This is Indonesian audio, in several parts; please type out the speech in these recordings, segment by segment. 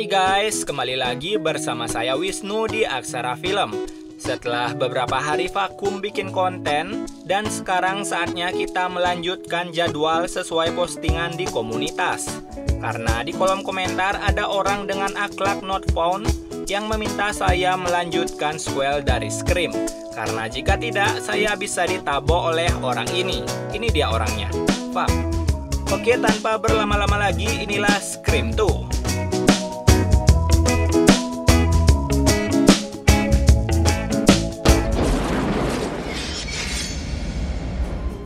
Hai guys, kembali lagi bersama saya Wisnu di Aksara Film. Setelah beberapa hari vakum bikin konten, dan sekarang saatnya kita melanjutkan jadwal sesuai postingan di komunitas. Karena di kolom komentar ada orang dengan akhlak not found yang meminta saya melanjutkan sequel dari Scream. Karena jika tidak, saya bisa ditabok oleh orang ini. Ini dia orangnya, Fuck. Oke, tanpa berlama-lama lagi, inilah Scream 2.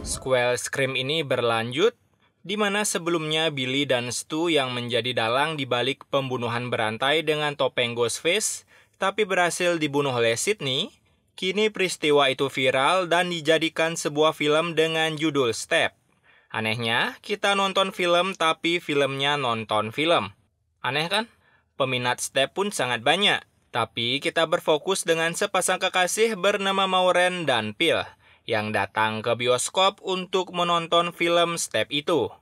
Sequel Scream ini berlanjut, di mana sebelumnya Billy dan Stu yang menjadi dalang di balik pembunuhan berantai dengan topeng Ghostface, tapi berhasil dibunuh oleh Sydney. Kini peristiwa itu viral dan dijadikan sebuah film dengan judul Step. Anehnya, kita nonton film tapi filmnya nonton film. Aneh kan? Peminat Step pun sangat banyak, tapi kita berfokus dengan sepasang kekasih bernama Maureen dan Phil yang datang ke bioskop untuk menonton film Step itu.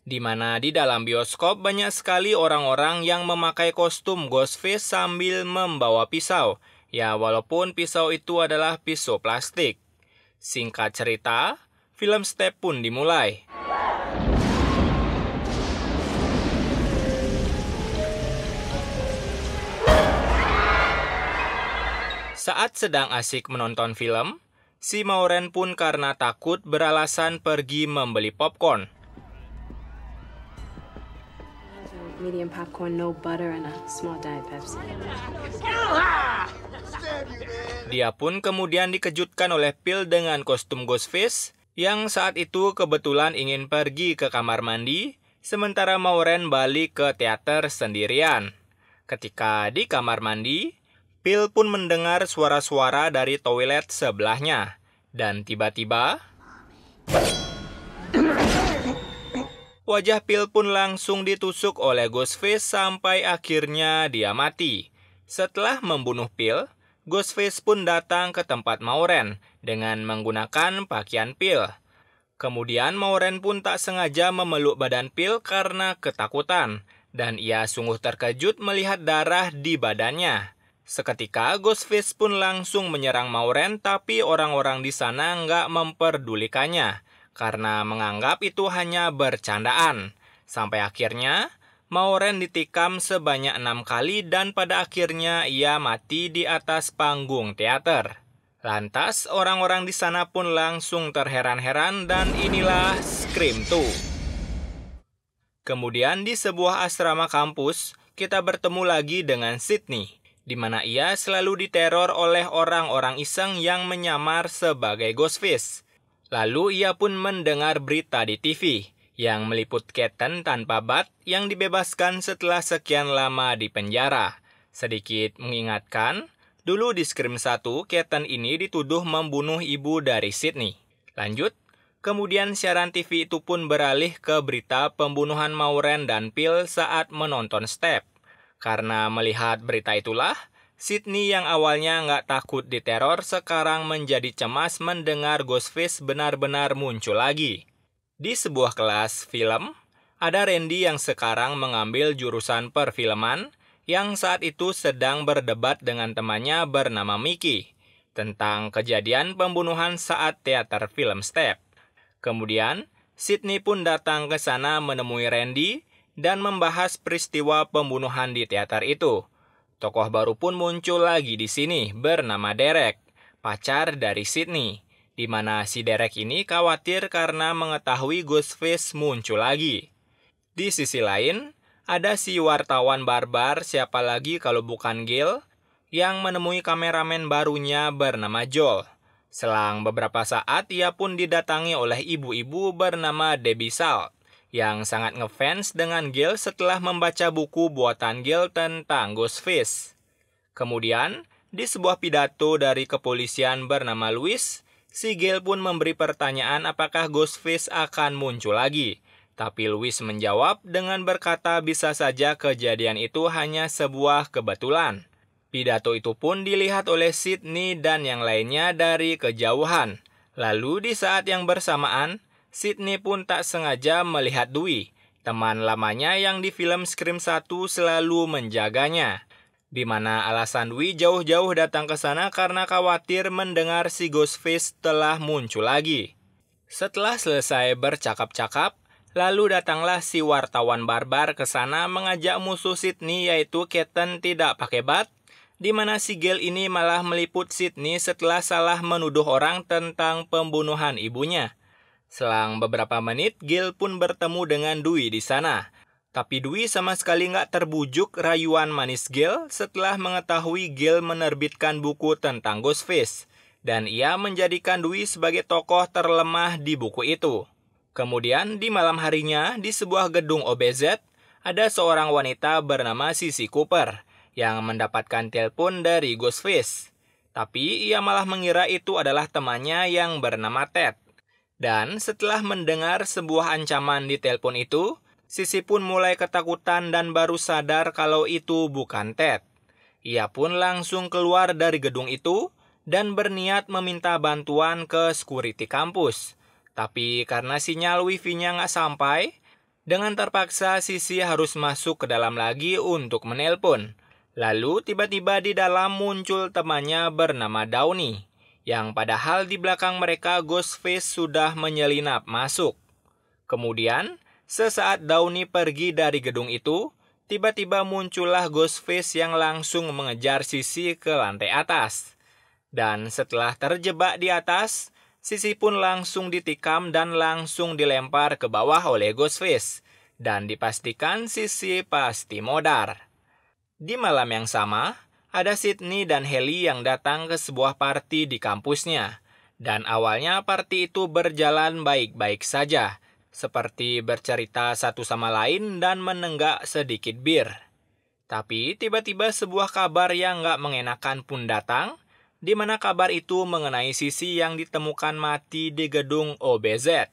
Di mana di dalam bioskop banyak sekali orang-orang yang memakai kostum Ghostface sambil membawa pisau. Ya, walaupun pisau itu adalah pisau plastik. Singkat cerita, film Step pun dimulai. Saat sedang asik menonton film, si Maureen pun karena takut beralasan pergi membeli popcorn. Medium popcorn, no butter, and a small Diet Pepsi. Dia pun kemudian dikejutkan oleh Phil dengan kostum Ghostface yang saat itu kebetulan ingin pergi ke kamar mandi, sementara Maureen balik ke teater sendirian. Ketika di kamar mandi, Phil pun mendengar suara-suara dari toilet sebelahnya, dan tiba-tiba wajah Phil pun langsung ditusuk oleh Ghostface sampai akhirnya dia mati. Setelah membunuh Phil, Ghostface pun datang ke tempat Maureen dengan menggunakan pakaian Phil. Kemudian Maureen pun tak sengaja memeluk badan Phil karena ketakutan, dan ia sungguh terkejut melihat darah di badannya. Seketika Ghostface pun langsung menyerang Maureen, tapi orang-orang di sana nggak memperdulikannya karena menganggap itu hanya bercandaan. Sampai akhirnya Maureen ditikam sebanyak 6 kali dan pada akhirnya ia mati di atas panggung teater. Lantas orang-orang di sana pun langsung terheran-heran dan inilah Scream 2. Kemudian di sebuah asrama kampus, kita bertemu lagi dengan Sydney, di mana ia selalu diteror oleh orang-orang iseng yang menyamar sebagai Ghostface. Lalu ia pun mendengar berita di TV yang meliput Keaton tanpa bat yang dibebaskan setelah sekian lama di penjara. Sedikit mengingatkan, dulu di Scream 1, Keaton ini dituduh membunuh ibu dari Sydney. Lanjut, kemudian siaran TV itu pun beralih ke berita pembunuhan Maureen dan Phil saat menonton Step. Karena melihat berita itulah, Sydney yang awalnya nggak takut diteror sekarang menjadi cemas mendengar Ghostface benar-benar muncul lagi. Di sebuah kelas film, ada Randy yang sekarang mengambil jurusan perfilman yang saat itu sedang berdebat dengan temannya bernama Mickey tentang kejadian pembunuhan saat teater film Step. Kemudian, Sydney pun datang ke sana menemui Randy dan membahas peristiwa pembunuhan di teater itu. Tokoh baru pun muncul lagi di sini bernama Derek, pacar dari Sydney, di mana si Derek ini khawatir karena mengetahui Ghostface muncul lagi. Di sisi lain, ada si wartawan barbar siapa lagi kalau bukan Gil yang menemui kameramen barunya bernama Joel. Selang beberapa saat ia pun didatangi oleh ibu-ibu bernama Debbie Salt yang sangat ngefans dengan Gil setelah membaca buku buatan Gil tentang Ghostface. Kemudian, di sebuah pidato dari kepolisian bernama Louis, si Gil pun memberi pertanyaan apakah Ghostface akan muncul lagi. Tapi Louis menjawab dengan berkata bisa saja kejadian itu hanya sebuah kebetulan. Pidato itu pun dilihat oleh Sydney dan yang lainnya dari kejauhan. Lalu di saat yang bersamaan, Sydney pun tak sengaja melihat Dewey Teman lamanya yang di film Scream 1 selalu menjaganya, di mana alasan Dwi jauh-jauh datang ke sana karena khawatir mendengar si Ghostface telah muncul lagi. Setelah selesai bercakap-cakap, lalu datanglah si wartawan barbar ke sana mengajak musuh Sydney yaitu Keaton tidak pakai bat, di mana si Gale ini malah meliput Sydney setelah salah menuduh orang tentang pembunuhan ibunya. Selang beberapa menit, Gale pun bertemu dengan Dwi di sana. Tapi Dwi sama sekali nggak terbujuk rayuan manis Gale setelah mengetahui Gale menerbitkan buku tentang Ghostface. Dan ia menjadikan Dwi sebagai tokoh terlemah di buku itu. Kemudian di malam harinya, di sebuah gedung OBZ, ada seorang wanita bernama Sissy Cooper yang mendapatkan telepon dari Ghostface. Tapi ia malah mengira itu adalah temannya yang bernama Ted. Dan setelah mendengar sebuah ancaman di telepon itu, Sissy pun mulai ketakutan dan baru sadar kalau itu bukan Ted. Ia pun langsung keluar dari gedung itu dan berniat meminta bantuan ke security kampus. Tapi karena sinyal wifi-nya nggak sampai, dengan terpaksa Sissy harus masuk ke dalam lagi untuk menelpon. Lalu tiba-tiba di dalam muncul temannya bernama Downey, yang padahal di belakang mereka Ghostface sudah menyelinap masuk. Kemudian, sesaat Downey pergi dari gedung itu, tiba-tiba muncullah Ghostface yang langsung mengejar Sissy ke lantai atas. Dan setelah terjebak di atas, Sissy pun langsung ditikam dan langsung dilempar ke bawah oleh Ghostface. Dan dipastikan Sissy pasti modar. Di malam yang sama, ada Sydney dan Haley yang datang ke sebuah party di kampusnya. Dan awalnya party itu berjalan baik-baik saja, seperti bercerita satu sama lain dan menenggak sedikit bir. Tapi tiba-tiba sebuah kabar yang nggak mengenakan pun datang, di mana kabar itu mengenai Sissy yang ditemukan mati di gedung OBZ.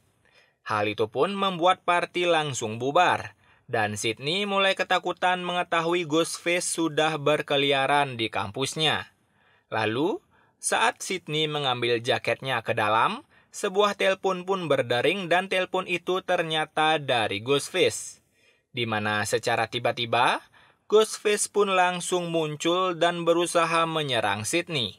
Hal itu pun membuat party langsung bubar. Dan Sydney mulai ketakutan mengetahui Ghostface sudah berkeliaran di kampusnya. Lalu, saat Sydney mengambil jaketnya ke dalam, sebuah telepon pun berdering dan telepon itu ternyata dari Ghostface. Di mana secara tiba-tiba, Ghostface pun langsung muncul dan berusaha menyerang Sydney.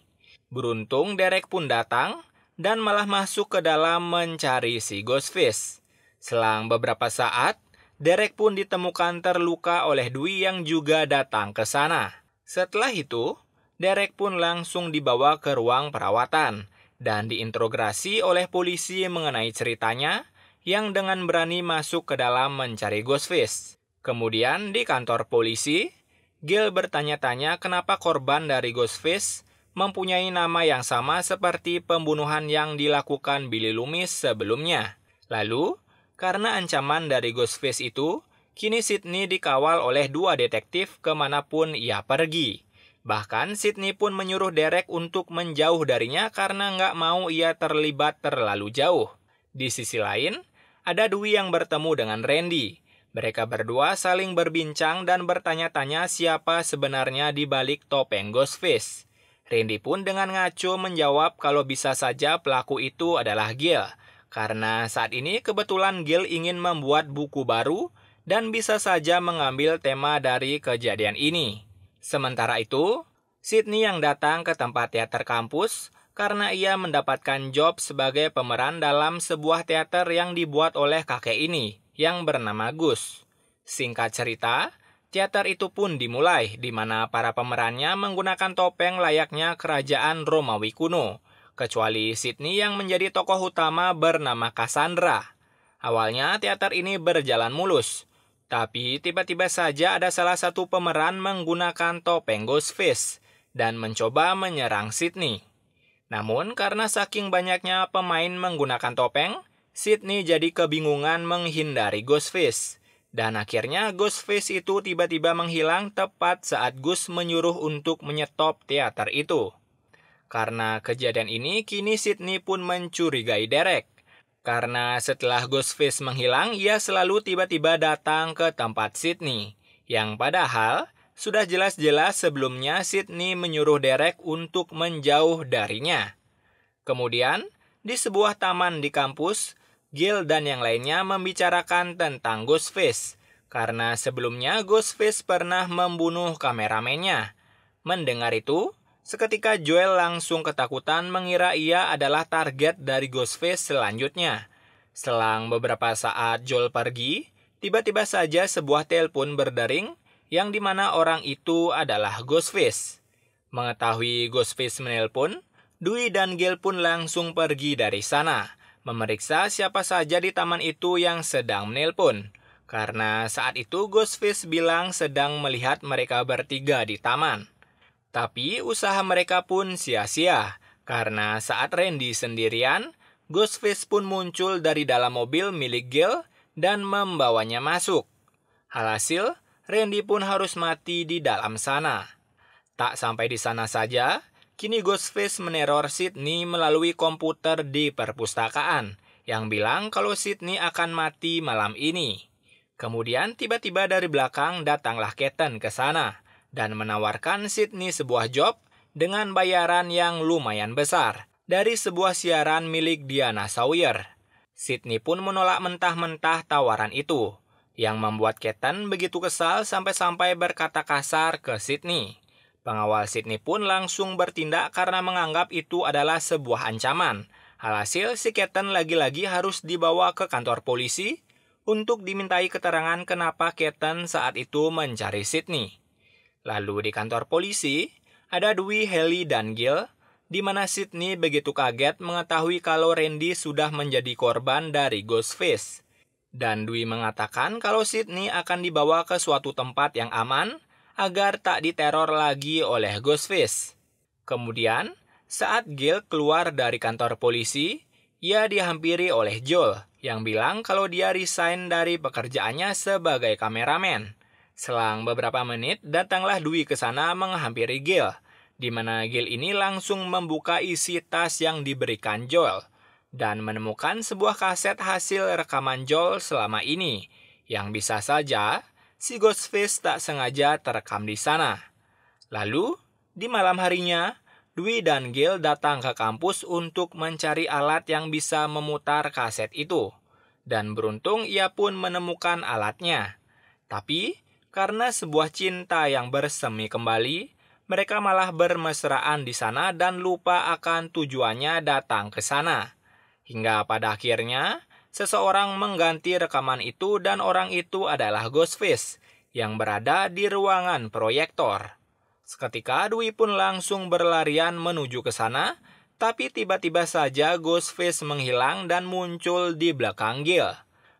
Beruntung Derek pun datang dan malah masuk ke dalam mencari si Ghostface. Selang beberapa saat, Derek pun ditemukan terluka oleh Dwi yang juga datang ke sana. Setelah itu, Derek pun langsung dibawa ke ruang perawatan dan diinterogasi oleh polisi mengenai ceritanya yang dengan berani masuk ke dalam mencari Ghostface. Kemudian di kantor polisi, Gale bertanya-tanya kenapa korban dari Ghostface mempunyai nama yang sama seperti pembunuhan yang dilakukan Billy Loomis sebelumnya. Lalu, karena ancaman dari Ghostface itu, kini Sydney dikawal oleh 2 detektif kemanapun ia pergi. Bahkan Sydney pun menyuruh Derek untuk menjauh darinya karena nggak mau ia terlibat terlalu jauh. Di sisi lain, ada Dwi yang bertemu dengan Randy. Mereka berdua saling berbincang dan bertanya-tanya siapa sebenarnya di balik topeng Ghostface. Randy pun dengan ngaco menjawab kalau bisa saja pelaku itu adalah Gale. Karena saat ini kebetulan Gale ingin membuat buku baru dan bisa saja mengambil tema dari kejadian ini. Sementara itu, Sydney yang datang ke tempat teater kampus karena ia mendapatkan job sebagai pemeran dalam sebuah teater yang dibuat oleh kakek ini yang bernama Gus. Singkat cerita, teater itu pun dimulai di mana para pemerannya menggunakan topeng layaknya kerajaan Romawi kuno. Kecuali Sydney yang menjadi tokoh utama bernama Cassandra. Awalnya teater ini berjalan mulus, tapi tiba-tiba saja ada salah satu pemeran menggunakan topeng Ghostface dan mencoba menyerang Sydney. Namun karena saking banyaknya pemain menggunakan topeng, Sydney jadi kebingungan menghindari Ghostface. Dan akhirnya Ghostface itu tiba-tiba menghilang tepat saat Gus menyuruh untuk menyetop teater itu. Karena kejadian ini, kini Sydney pun mencurigai Derek. Karena setelah Ghostface menghilang, ia selalu tiba-tiba datang ke tempat Sydney. Yang padahal, sudah jelas-jelas sebelumnya Sydney menyuruh Derek untuk menjauh darinya. Kemudian, di sebuah taman di kampus, Gil dan yang lainnya membicarakan tentang Ghostface, karena sebelumnya Ghostface pernah membunuh kameramennya. Mendengar itu, seketika Joel langsung ketakutan mengira ia adalah target dari Ghostface selanjutnya. Selang beberapa saat Joel pergi, tiba-tiba saja sebuah telepon berdering yang dimana orang itu adalah Ghostface. Mengetahui Ghostface menelpon, Dewey dan Gil pun langsung pergi dari sana, memeriksa siapa saja di taman itu yang sedang menelpon. Karena saat itu Ghostface bilang sedang melihat mereka bertiga di taman. Tapi usaha mereka pun sia-sia, karena saat Randy sendirian, Ghostface pun muncul dari dalam mobil milik Gil dan membawanya masuk. Alhasil, Randy pun harus mati di dalam sana. Tak sampai di sana saja, kini Ghostface meneror Sydney melalui komputer di perpustakaan, yang bilang kalau Sydney akan mati malam ini. Kemudian tiba-tiba dari belakang datanglah Keaton ke sana dan menawarkan Sydney sebuah job dengan bayaran yang lumayan besar dari sebuah siaran milik Diana Sawyer. Sydney pun menolak mentah-mentah tawaran itu, yang membuat Keaton begitu kesal sampai-sampai berkata kasar ke Sydney. Pengawal Sydney pun langsung bertindak karena menganggap itu adalah sebuah ancaman. Alhasil si Keaton lagi-lagi harus dibawa ke kantor polisi untuk dimintai keterangan kenapa Keaton saat itu mencari Sydney. Lalu di kantor polisi, ada Dewey, Haley, dan Gil, di mana Sydney begitu kaget mengetahui kalau Randy sudah menjadi korban dari Ghostface. Dan Dewey mengatakan kalau Sydney akan dibawa ke suatu tempat yang aman agar tak diteror lagi oleh Ghostface. Kemudian, saat Gil keluar dari kantor polisi, ia dihampiri oleh Joel yang bilang kalau dia resign dari pekerjaannya sebagai kameramen. Selang beberapa menit, datanglah Dewey ke sana menghampiri Gil, di mana Gil ini langsung membuka isi tas yang diberikan Joel dan menemukan sebuah kaset hasil rekaman Joel selama ini, yang bisa saja si Ghostface tak sengaja terekam di sana. Lalu, di malam harinya, Dewey dan Gil datang ke kampus untuk mencari alat yang bisa memutar kaset itu. Dan beruntung ia pun menemukan alatnya. Tapi, karena sebuah cinta yang bersemi kembali, mereka malah bermesraan di sana dan lupa akan tujuannya datang ke sana. Hingga pada akhirnya, seseorang mengganti rekaman itu dan orang itu adalah Ghostface yang berada di ruangan proyektor. Seketika Dewey pun langsung berlarian menuju ke sana, tapi tiba-tiba saja Ghostface menghilang dan muncul di belakang Gil.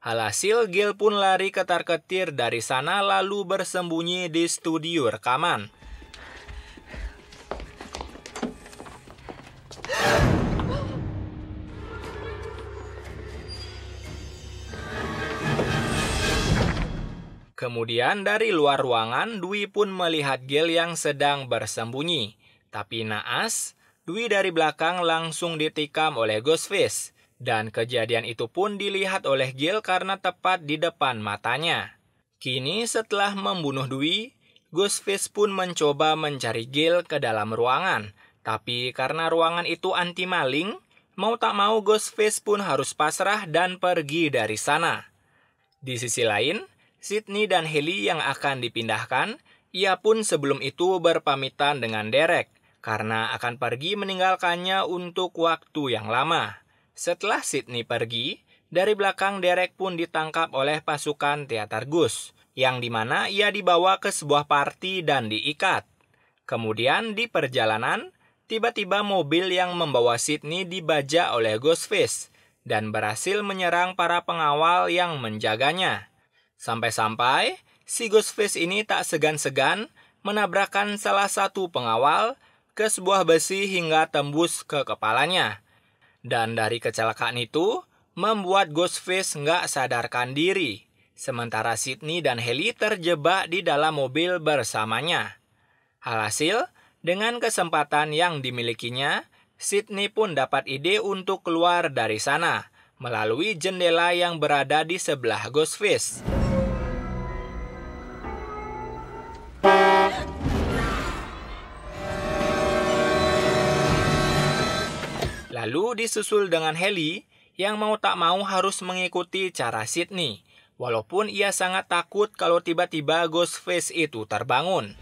Alhasil Gil pun lari ketar-ketir dari sana lalu bersembunyi di studio rekaman. Kemudian dari luar ruangan, Dewey pun melihat Gil yang sedang bersembunyi. Tapi naas, Dewey dari belakang langsung ditikam oleh Ghostface. Dan kejadian itu pun dilihat oleh Gil karena tepat di depan matanya. Kini setelah membunuh Dewey, Ghostface pun mencoba mencari Gil ke dalam ruangan. Tapi karena ruangan itu anti maling, mau tak mau Ghostface pun harus pasrah dan pergi dari sana. Di sisi lain, Sydney dan Haley yang akan dipindahkan, ia pun sebelum itu berpamitan dengan Derek, karena akan pergi meninggalkannya untuk waktu yang lama. Setelah Sydney pergi, dari belakang Derek pun ditangkap oleh pasukan teater Gus, yang dimana ia dibawa ke sebuah party dan diikat. Kemudian di perjalanan, tiba-tiba mobil yang membawa Sydney dibajak oleh Ghostface, dan berhasil menyerang para pengawal yang menjaganya. Sampai-sampai, si Ghostface ini tak segan-segan menabrakkan salah satu pengawal ke sebuah besi hingga tembus ke kepalanya. Dan dari kecelakaan itu, membuat Ghostface nggak sadarkan diri. Sementara Sydney dan Haley terjebak di dalam mobil bersamanya. Alhasil, dengan kesempatan yang dimilikinya, Sydney pun dapat ide untuk keluar dari sana, melalui jendela yang berada di sebelah Ghostface. Lalu disusul dengan Haley yang mau tak mau harus mengikuti cara Sydney, walaupun ia sangat takut kalau tiba-tiba Ghostface itu terbangun.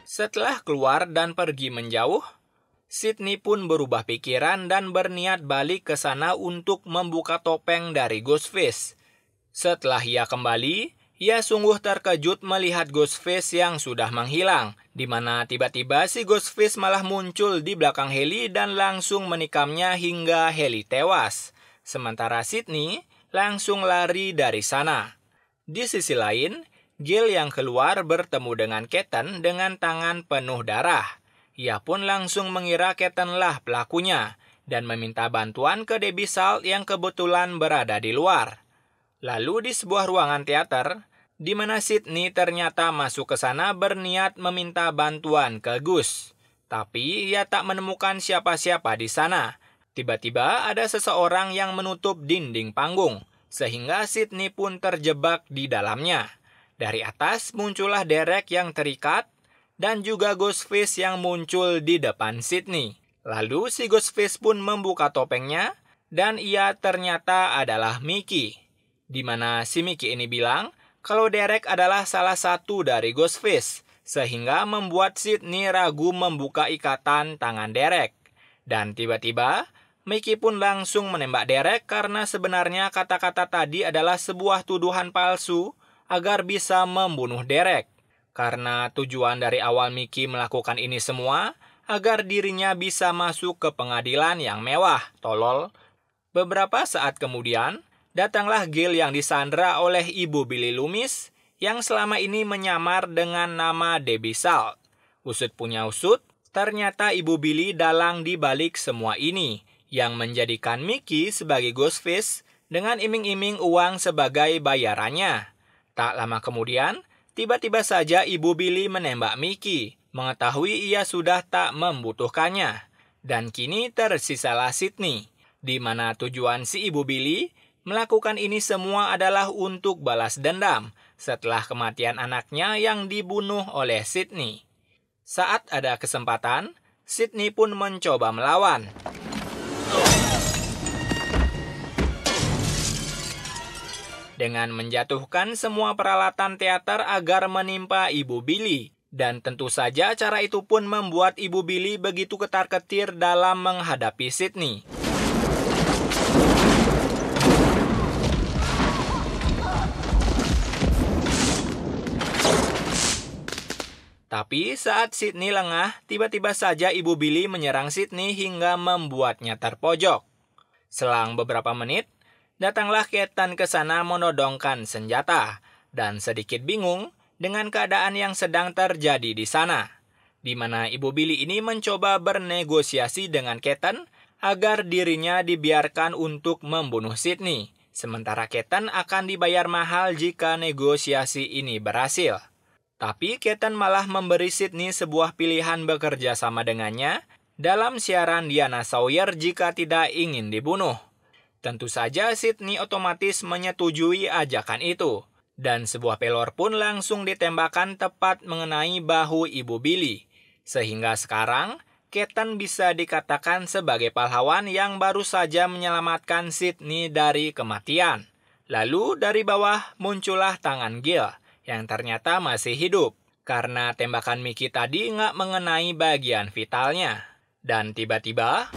Setelah keluar dan pergi menjauh, Sydney pun berubah pikiran dan berniat balik ke sana untuk membuka topeng dari Ghostface. Setelah ia kembali, ia sungguh terkejut melihat Ghostface yang sudah menghilang, di mana tiba-tiba si Ghostface malah muncul di belakang Heli dan langsung menikamnya hingga Heli tewas. Sementara Sydney langsung lari dari sana. Di sisi lain, Gil yang keluar bertemu dengan Keaton dengan tangan penuh darah. Ia pun langsung mengira Keaton lah pelakunya dan meminta bantuan ke Debbie Salt yang kebetulan berada di luar. Lalu di sebuah ruangan teater, di mana Sydney ternyata masuk ke sana berniat meminta bantuan ke Gus. Tapi ia tak menemukan siapa-siapa di sana. Tiba-tiba ada seseorang yang menutup dinding panggung, sehingga Sydney pun terjebak di dalamnya. Dari atas muncullah Derek yang terikat, dan juga Ghostface yang muncul di depan Sydney. Lalu si Ghostface pun membuka topengnya, dan ia ternyata adalah Mickey. Di mana si Mickey ini bilang kalau Derek adalah salah satu dari Ghostface, sehingga membuat Sydney ragu membuka ikatan tangan Derek. Dan tiba-tiba, Mickey pun langsung menembak Derek karena sebenarnya kata-kata tadi adalah sebuah tuduhan palsu agar bisa membunuh Derek. Karena tujuan dari awal Mickey melakukan ini semua, agar dirinya bisa masuk ke pengadilan yang mewah, tolol. Beberapa saat kemudian, datanglah Gil yang disandra oleh Ibu Billy Loomis, yang selama ini menyamar dengan nama Debbie Salt. Usut punya usut, ternyata Ibu Billy dalang di balik semua ini, yang menjadikan Mickey sebagai Ghostface dengan iming-iming uang sebagai bayarannya. Tak lama kemudian, tiba-tiba saja Ibu Billy menembak Mickey, mengetahui ia sudah tak membutuhkannya. Dan kini tersisalah Sydney, di mana tujuan si Ibu Billy melakukan ini semua adalah untuk balas dendam setelah kematian anaknya yang dibunuh oleh Sydney. Saat ada kesempatan, Sydney pun mencoba melawan. Dengan menjatuhkan semua peralatan teater agar menimpa Ibu Billy. Dan tentu saja cara itu pun membuat Ibu Billy begitu ketar-ketir dalam menghadapi Sydney. Tapi saat Sydney lengah, tiba-tiba saja Ibu Billy menyerang Sydney hingga membuatnya terpojok. Selang beberapa menit, datanglah Keaton ke sana menodongkan senjata, dan sedikit bingung dengan keadaan yang sedang terjadi di sana, di mana Ibu Billy ini mencoba bernegosiasi dengan Keaton agar dirinya dibiarkan untuk membunuh Sydney, sementara Keaton akan dibayar mahal jika negosiasi ini berhasil. Tapi Keaton malah memberi Sydney sebuah pilihan bekerja sama dengannya dalam siaran Diana Sawyer jika tidak ingin dibunuh. Tentu saja Sydney otomatis menyetujui ajakan itu, dan sebuah pelor pun langsung ditembakkan tepat mengenai bahu Ibu Billy. Sehingga sekarang, Keaton bisa dikatakan sebagai pahlawan yang baru saja menyelamatkan Sydney dari kematian. Lalu dari bawah muncullah tangan Gil, yang ternyata masih hidup, karena tembakan Mickey tadi nggak mengenai bagian vitalnya. Dan tiba-tiba...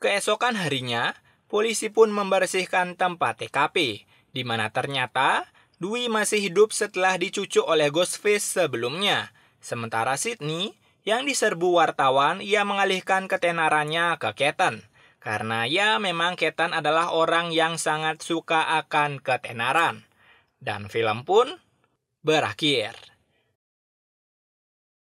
Keesokan harinya, polisi pun membersihkan tempat TKP, di mana ternyata Dewey masih hidup setelah dicucuk oleh Ghostface sebelumnya. Sementara Sydney, yang diserbu wartawan, ia mengalihkan ketenarannya ke Keaton. Karena ya memang Keaton adalah orang yang sangat suka akan ketenaran. Dan film pun berakhir.